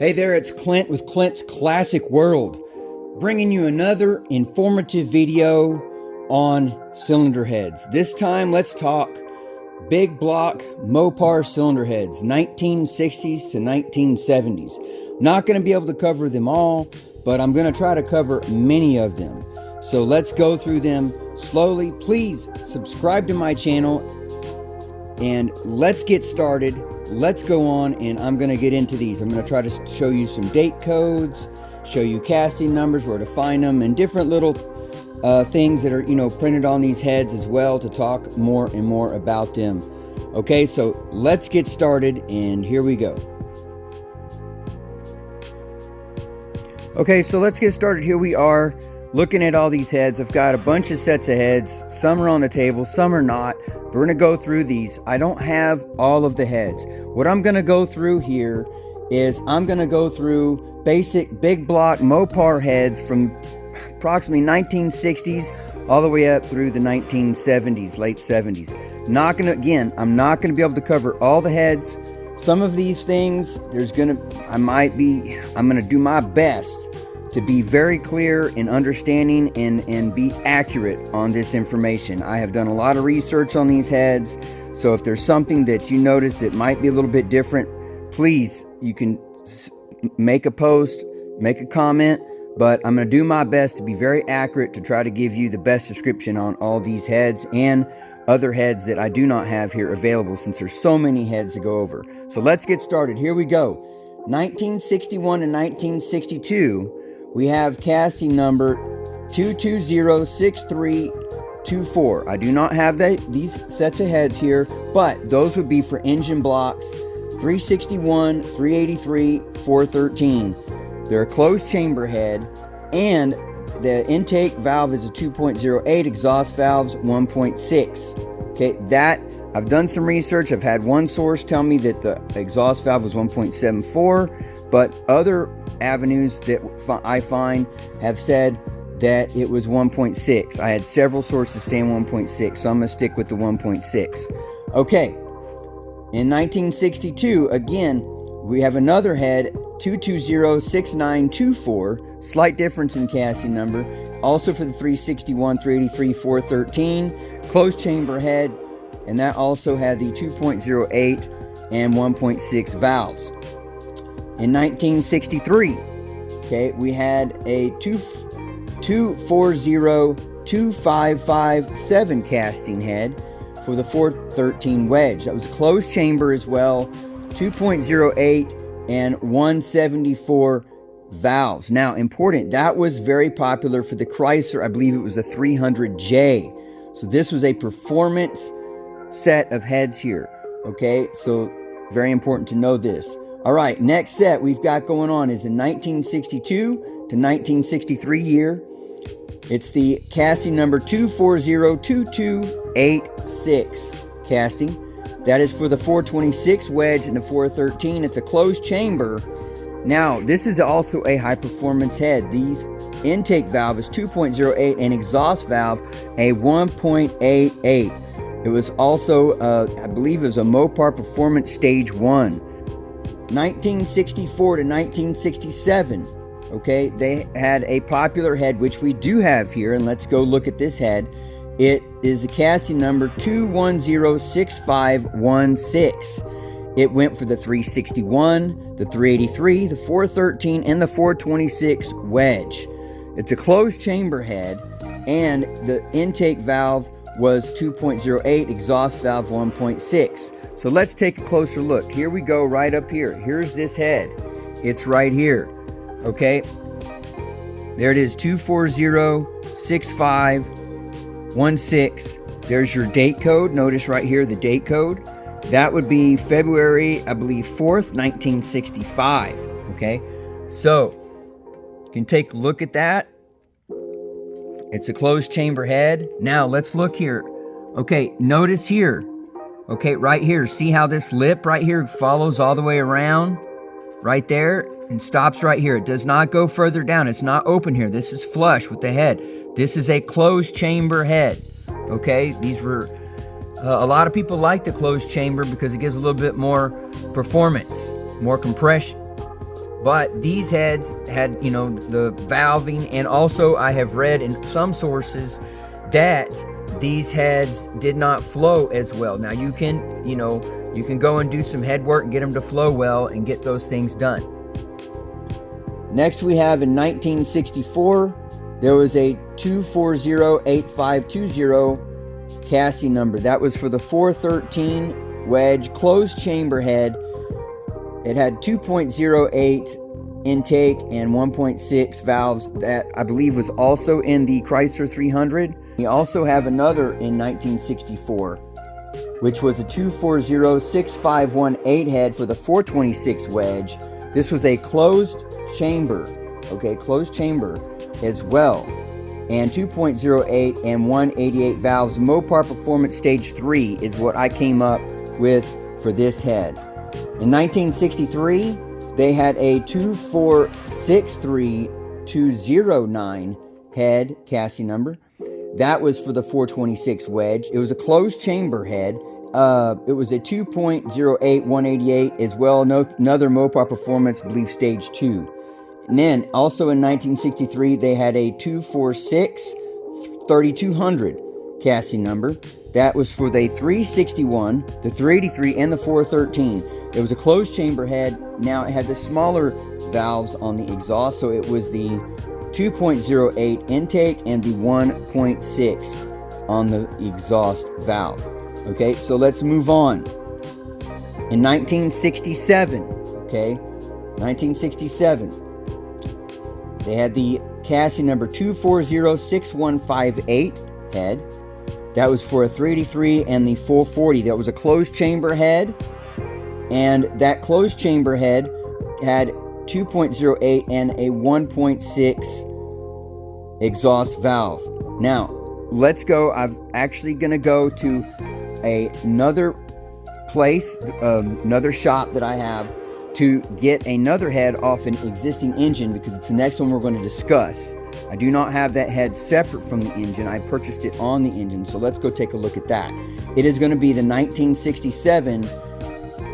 Hey there, it's Clint with Clint's Classic World, bringing you another informative video on cylinder heads. This time, let's talk big block Mopar cylinder heads, 1960s to 1970s. Not going to be able to cover them all, but I'm going to try to cover many of them. So let's go through them slowly. Please subscribe to my channel and let's get started. Let's go on, and I'm going to get into these. I'm going to try to show you some date codes, show you casting numbers, where to find them, and different little things that are, printed on these heads as well, to talk more and more about them. Okay, so let's get started, and here we go. Okay, so let's get started. Here we are looking at all these heads. I've got a bunch of sets of heads. Some are on the table, some are not. We're going to go through these. I don't have all of the heads. What I'm going to go through here is I'm going to go through basic big block Mopar heads from approximately 1960s all the way up through the 1970s, late 70s. I'm not going to be able to cover all the heads. Some of these things, I'm going to do my best to be very clear in understanding and be accurate on this information. I have done a lot of research on these heads, so if there's something that you notice that might be a little bit different, please, you can make a post, make a comment, but I'm going to do my best to be very accurate to try to give you the best description on all these heads and other heads that I do not have here available, since there's so many heads to go over. So let's get started. Here we go. 1961 and 1962. We have casting number 2206324. I do not have these sets of heads here, but those would be for engine blocks 361, 383, 413. They're a closed chamber head, and the intake valve is a 2.08, exhaust valves 1.6. Okay, that I've done some research. I've had one source tell me that the exhaust valve was 1.74, but other avenues that I find have said that it was 1.6. I had several sources saying 1.6, so I'm going to stick with the 1.6. Okay, in 1962, again, we have another head, 2206924, slight difference in casting number, also for the 361, 383, 413, closed chamber head, and that also had the 2.08 and 1.6 valves. In 1963, okay, we had a 2402557 casting head for the 413 Wedge. That was a closed chamber as well, 2.08 and 174 valves. Now, important, that was very popular for the Chrysler. I believe it was the 300J. So this was a performance set of heads here. Okay, so very important to know this. All right, next set we've got going on is in 1962 to 1963 year. It's the casting number 2402286 casting. That is for the 426 Wedge and the 413. It's a closed chamber. Now, this is also a high performance head. These intake valve is 2.08 and exhaust valve a 1.88. It was also, I believe it was a Mopar Performance Stage 1. 1964 to 1967, okay, they had a popular head, which we do have here, and let's go look at this head. It is a casting number 2106516. It went for the 361, the 383, the 413, and the 426 Wedge. It's a closed chamber head, and the intake valve was 2.08, exhaust valve 1.6. So let's take a closer look. Here we go, right up here. Here's this head. It's right here. Okay. There it is, 2406516. There's your date code. Notice right here the date code. That would be February, I believe, 4th, 1965. Okay. So you can take a look at that. It's a closed chamber head. Now let's look here. Okay, notice here. Okay, right here, see how this lip right here follows all the way around right there and stops right here. It does not go further down. It's not open here. This is flush with the head. This is a closed chamber head. Okay, these were a lot of people like the closed chamber because it gives a little bit more performance, more compression. But these heads had, you know, the valving, and also I have read in some sources that these heads did not flow as well. Now you can, you know, you can go and do some head work and get them to flow well and get those things done. Next we have in 1964, there was a 2408520 chassis number. That was for the 413 Wedge closed chamber head. It had 2.08 intake and 1.6 valves. That I believe was also in the Chrysler 300. We also have another in 1964, which was a 2406518 head for the 426 Wedge. This was a closed chamber, okay, closed chamber as well, and 2.08 and 188 valves. Mopar Performance Stage 3 is what I came up with for this head. In 1963, they had a 2463209 head chassis number. That was for the 426 Wedge. It was a closed chamber head. It was a 2.08 188 as well. Another Mopar Performance, I believe, Stage 2. And then also in 1963, they had a 246 3200 chassis number. That was for the 361, the 383, and the 413. It was a closed chamber head. Now it had the smaller valves on the exhaust, so it was the 2.08 intake and the 1.6 on the exhaust valve. Okay, so let's move on. In 1967, okay, 1967, they had the chassis number 2406158 head. That was for a 383 and the 440. That was a closed chamber head, and that closed chamber head had 2.08 and a 1.6 exhaust valve. Now, let's go. I'm actually going to go to another place, another shop that I have to get another head off an existing engine, because it's the next one we're going to discuss. I do not have that head separate from the engine. I purchased it on the engine, so let's go take a look at that. It is going to be the 1967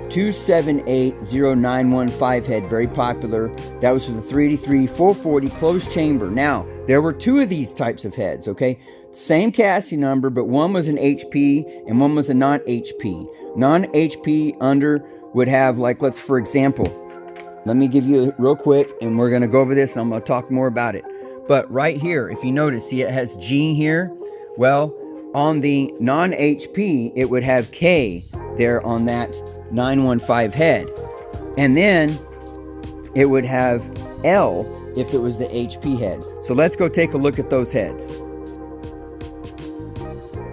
2780915 head, very popular. That was for the 383 440 closed chamber. Now, there were two of these types of heads, okay? Same chassis number, but one was an HP and one was a non-HP. Non-HP under would have, like, let's, for example, let me give you real quick, and we're going to go over this, and I'm going to talk more about it. But right here, if you notice, see it has G here? Well, on the non-HP, it would have K there on that 915 head. And then it would have L if it was the HP head. So let's go take a look at those heads.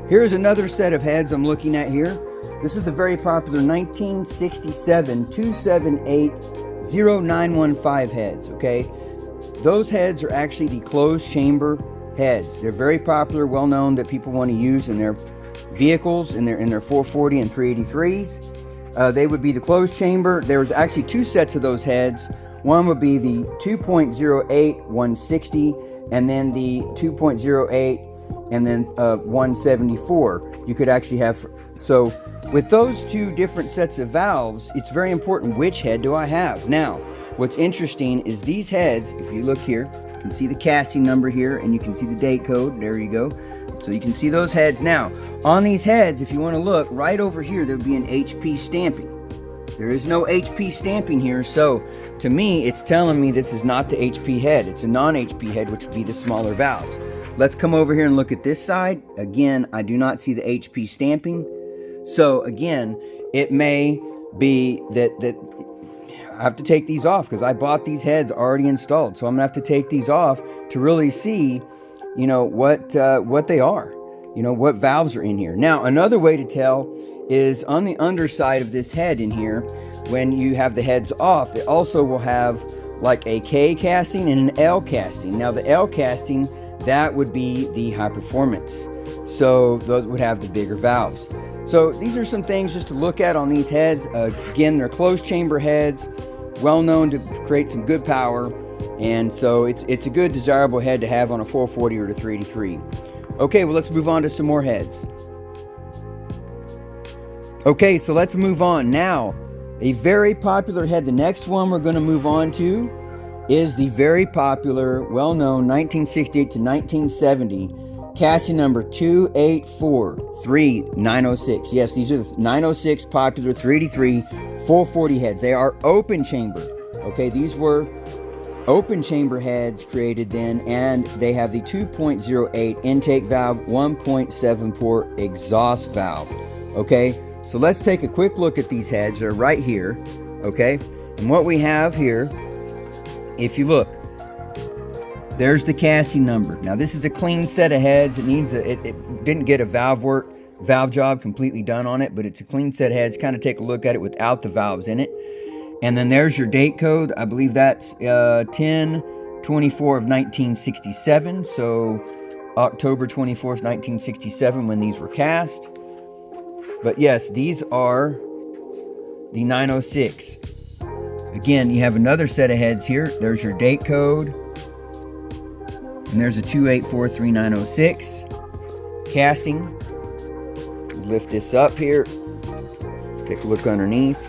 Here's another set of heads I'm looking at here. This is the very popular 1967 2780915 heads, okay? Those heads are actually the closed chamber heads. They're very popular, well known, that people want to use in their vehicles, in their 440 and 383s. They would be the closed chamber. There's actually two sets of those heads. One would be the 2.08 160, and then the 2.08 and then 174. You could actually have, so with those two different sets of valves, it's very important which head do I have. Now, what's interesting is these heads, if you look here, you can see the chassis number here, and you can see the date code. There you go. So you can see those heads. Now, on these heads, if you want to look, right over here, there would be an HP stamping. There is no HP stamping here, so to me, it's telling me this is not the HP head. It's a non-HP head, which would be the smaller valves. Let's come over here and look at this side. Again, I do not see the HP stamping. So again, it may be that I have to take these off, because I bought these heads already installed. So I'm gonna have to take these off to really see, you know, what they are, you know, what valves are in here. Now, another way to tell is on the underside of this head in here, when you have the heads off, it also will have like a K casting and an L casting. Now, the L casting, that would be the high performance. So those would have the bigger valves. So these are some things just to look at on these heads. Again, they're closed chamber heads, well known to create some good power. And so it's a good, desirable head to have on a 440 or a 383. Okay, well, let's move on to some more heads. Okay, so let's move on. Now, A very popular head. The next one we're going to move on to is the very popular, well-known 1968 to 1970 chassis number 2843906. Yes, these are the 906 popular 383 440 heads. They are open chamber. Okay, these were open chamber heads created then, and they have the 2.08 intake valve, 1.74 exhaust valve. Okay, so let's take a quick look at these heads. They're right here. Okay, and what we have here, if you look, there's the chassis number. Now this is a clean set of heads. It needs it didn't get a valve job completely done on it, but it's a clean set of heads. Kind of take a look at it without the valves in it. And then there's your date code. I believe that's 10/24 of 1967. So October 24th, 1967 when these were cast. But yes, these are the 906. Again, you have another set of heads here. There's your date code. And there's a 2843906 casting. Lift this up here. Take a look underneath.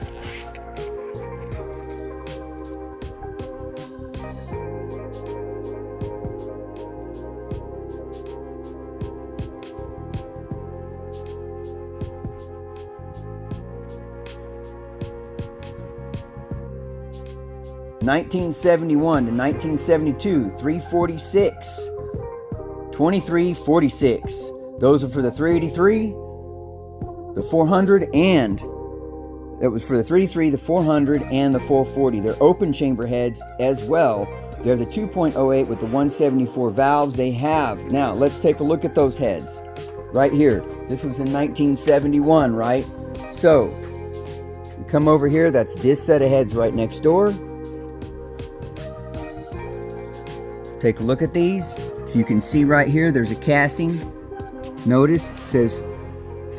(1971 to 1972) 346, 2346. Those are for the 383, the 400, and that was for the 383, the 400, and the 440. They're open chamber heads as well. They're the 2.08 with the 174 valves. They have, now let's take a look at those heads right here. This was in 1971, right? So you come over here, that's this set of heads right next door. Take a look at these. So you can see right here, there's a casting. Notice it says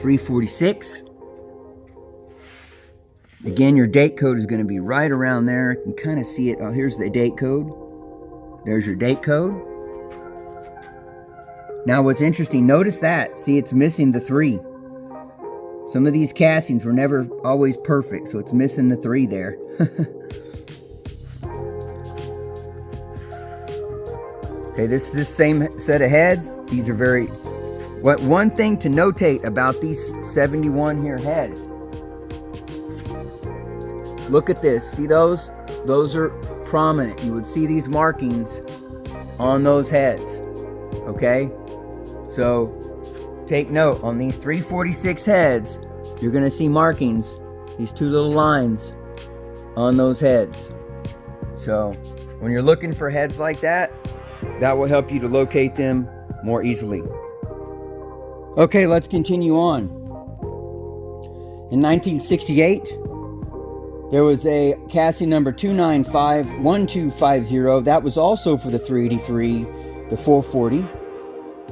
346. Again, your date code is going to be right around there. You can kind of see it. Oh, here's the date code. There's your date code. Now what's interesting, notice that. See, it's missing the 3. Some of these castings were never always perfect, so it's missing the 3 there. Okay, this is the same set of heads. These are very... One thing to notate about these 71 here heads. Look at this. See those? Those are prominent. You would see these markings on those heads. Okay? So, take note. On these 346 heads, you're going to see markings. These 2 little lines on those heads. So, when you're looking for heads like that, that will help you to locate them more easily. Okay, let's continue on. In 1968, there was a casting number 2951250. That was also for the 383, the 440.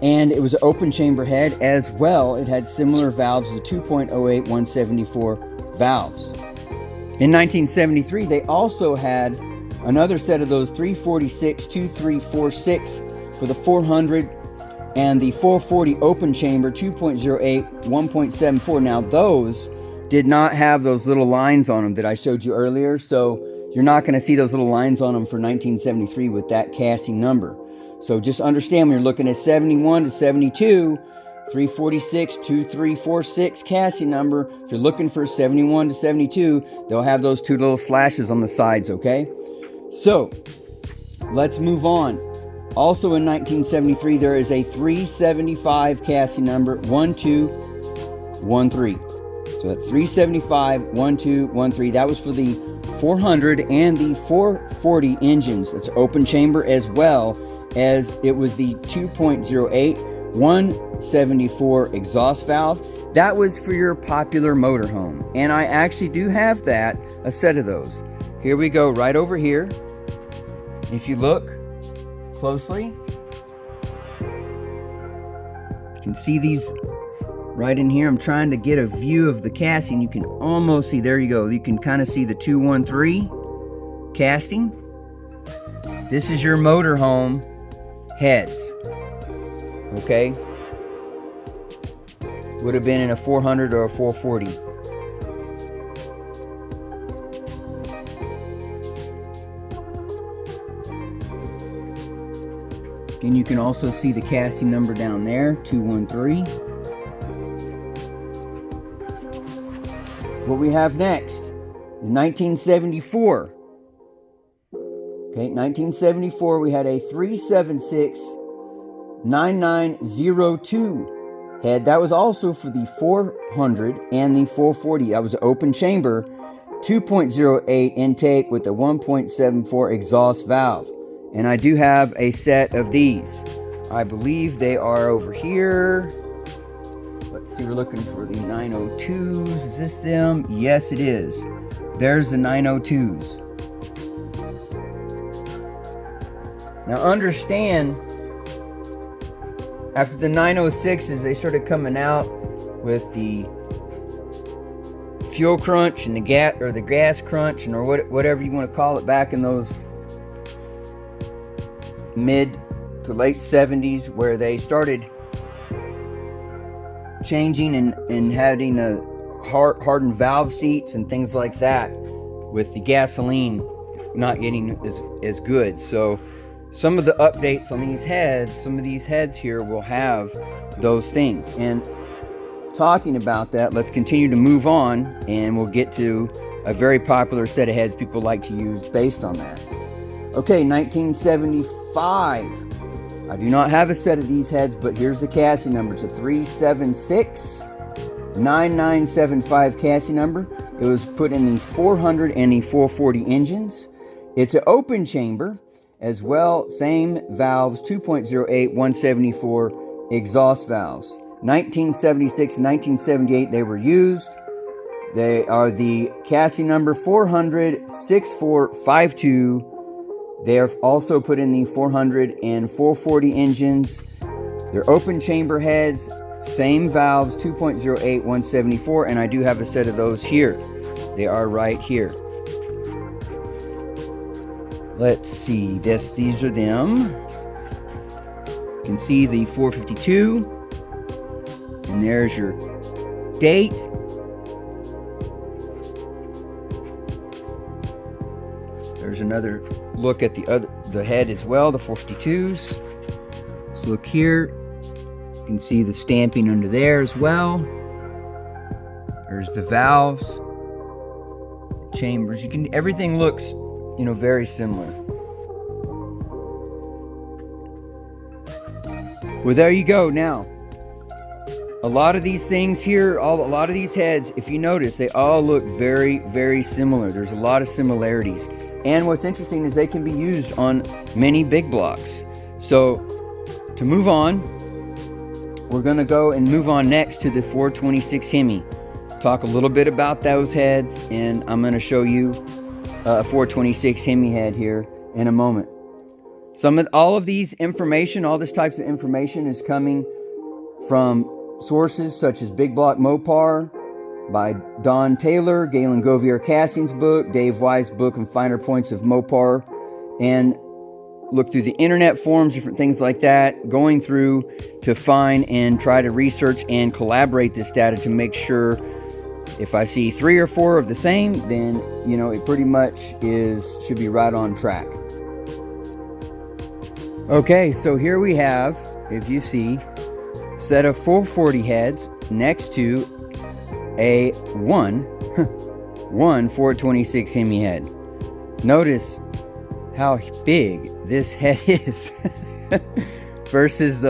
And it was an open chamber head as well. It had similar valves, the 2.08 174 valves. In 1973, they also had another set of those 346 2346 for the 400 and the 440 open chamber 2.08 1.74. Now those did not have those little lines on them that I showed you earlier, so you're not going to see those little lines on them for 1973 with that casting number. So just understand when you're looking at 71 to 72, 346 2346 casting number, if you're looking for 71 to 72, they'll have those 2 little slashes on the sides, okay? So, let's move on. Also in 1973, there is a 375 casting number 1213. So that's 375 1213. That was for the 400 and the 440 engines. That's open chamber as well as it was the 2.08 174 exhaust valve. That was for your popular motorhome. And I actually do have that, a set of those. Here we go, right over here. If you look closely, you can see these right in here. I'm trying to get a view of the casting. You can almost see, there you go. You can kind of see the 213 casting. This is your motorhome heads. Okay? Would have been in a 400 or a 440. And you can also see the chassis number down there, 213. What we have next is 1974. Okay, 1974, we had a 376-9902 head. That was also for the 400 and the 440. That was an open chamber, 2.08 intake with a 1.74 exhaust valve. And I do have a set of these. I believe they are over here. Let's see, we're looking for the 902s. Is this them? Yes, it is. There's the 902s. Now understand, after the 906s, they started coming out with the fuel crunch and the gas crunch, and or whatever you want to call it, back in those mid to late 70s, where they started changing and having a hardened valve seats and things like that, with the gasoline not getting as good. So some of the updates on these heads, some of these heads here will have those things. And talking about that, let's continue to move on, and we'll get to a very popular set of heads people like to use based on that. Okay, 1975. I do not have a set of these heads, but here's the chassis number. It's a 376-9975 chassis number. It was put in the 400 and the 440 engines. It's an open chamber as well, same valves, 2.08, 174 exhaust valves. 1976 and 1978 they were used. They are the chassis number 400-6452. They are also put in the 400 and 440 engines. They're open chamber heads, same valves, 2.08, 174, and I do have a set of those here. They are right here. Let's see, these are them. You can see the 452, and there's your date. There's another look at the head as well, the 452s. Let's look here. You can see the stamping under there as well. There's the valves, the chambers. Everything looks, very similar. Well, there you go. Now, a lot of these things here, a lot of these heads, if you notice, they all look very, very similar. There's a lot of similarities. And what's interesting is they can be used on many big blocks. So, to move on, we're going to go and move on next to the 426 Hemi. Talk a little bit about those heads, and I'm going to show you a 426 Hemi head here in a moment. All of these information, all this types of information is coming from sources such as Big Block Mopar by Don Taylor, Galen Govier Castings book, Dave Weiss book and Finer Points of Mopar, and look through the internet forums, different things like that, going through to find and try to research and collaborate this data to make sure if I see 3 or 4 of the same, then it pretty much should be right on track. Okay, so here we have, if you see, set of 440 heads next to a 426 Hemi head. Notice how big this head is versus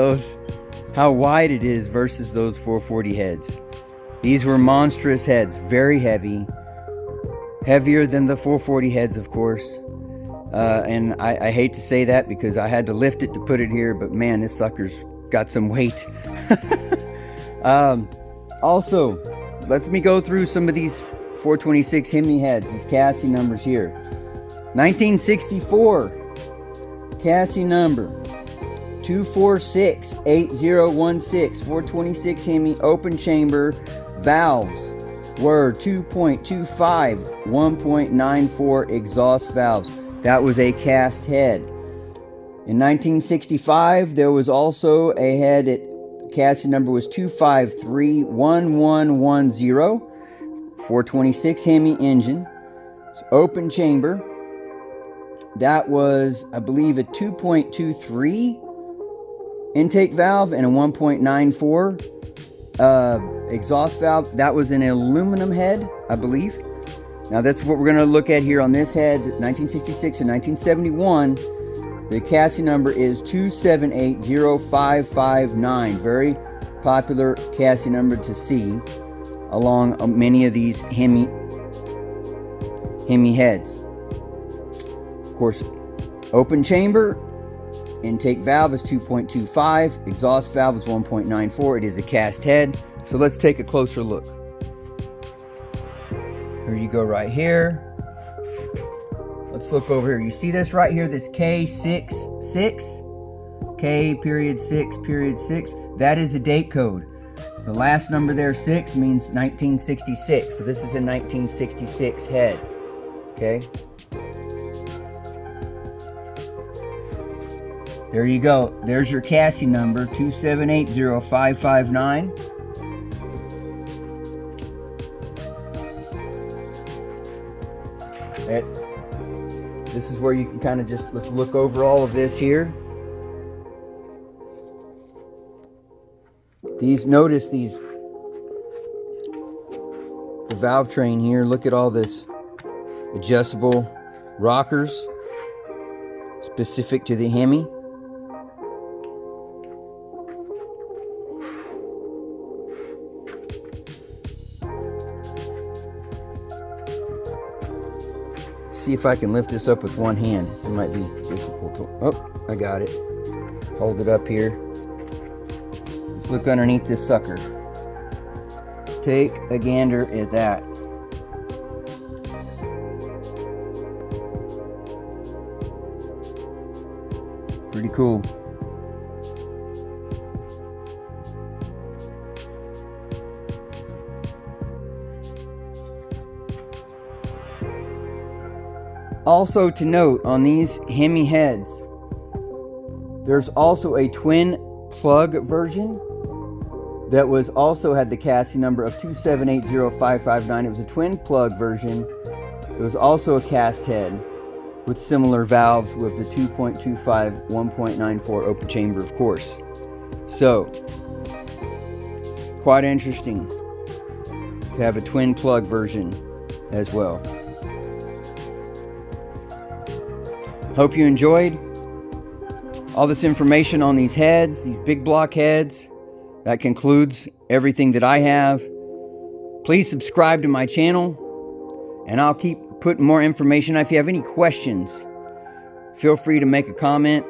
how wide it is versus those 440 heads. These were monstrous heads, very heavy, heavier than the 440 heads, of course. And I hate to say that because I had to lift it to put it here, but man, this sucker's got some weight. Also, let me go through some of these 426 Hemi heads, these chassis numbers here. 1964, chassis number 2468016, 426 Hemi, open chamber, valves were 2.25, 1.94 exhaust valves. That was a cast head. In 1965, there was also a head at chassis number was 2531110, 426 Hemi engine. It's open chamber. That was, I believe, a 2.23 intake valve and a 1.94 exhaust valve. That was an aluminum head, I believe. Now that's what we're going to look at here on this head, 1966 and 1971. The chassis number is 2780559. Very popular chassis number to see along many of these Hemi heads. Of course, open chamber, intake valve is 2.25, exhaust valve is 1.94. It is a cast head. So let's take a closer look. Here you go right here. Let's look over here. You see this right here, this K66, K.6.6. That is a date code. The last number there, 6, means 1966. So this is a 1966 head. Okay. There you go. There's your chassis number, 2780559. This is where you can kind of just, let's look over all of this here. Notice these, the valve train here. Look at all this adjustable rockers specific to the Hemi. See if I can lift this up with one hand. It might be difficult to, oh, I got it. Hold it up here. Let's look underneath this sucker. Take a gander at that. Pretty cool. Also to note, on these Hemi heads, there's also a twin plug version that was also had the chassis number of 2780559. It was a twin plug version. It was also a cast head with similar valves with the 2.25, 1.94 open chamber, of course. So, quite interesting to have a twin plug version as well. Hope you enjoyed all this information on these heads, these big block heads. That concludes everything that I have. Please subscribe to my channel, and I'll keep putting more information. If you have any questions, feel free to make a comment.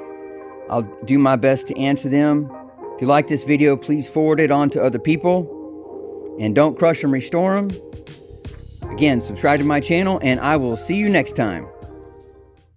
I'll do my best to answer them. If you like this video, please forward it on to other people. And don't crush them, restore them. Again, subscribe to my channel, and I will see you next time.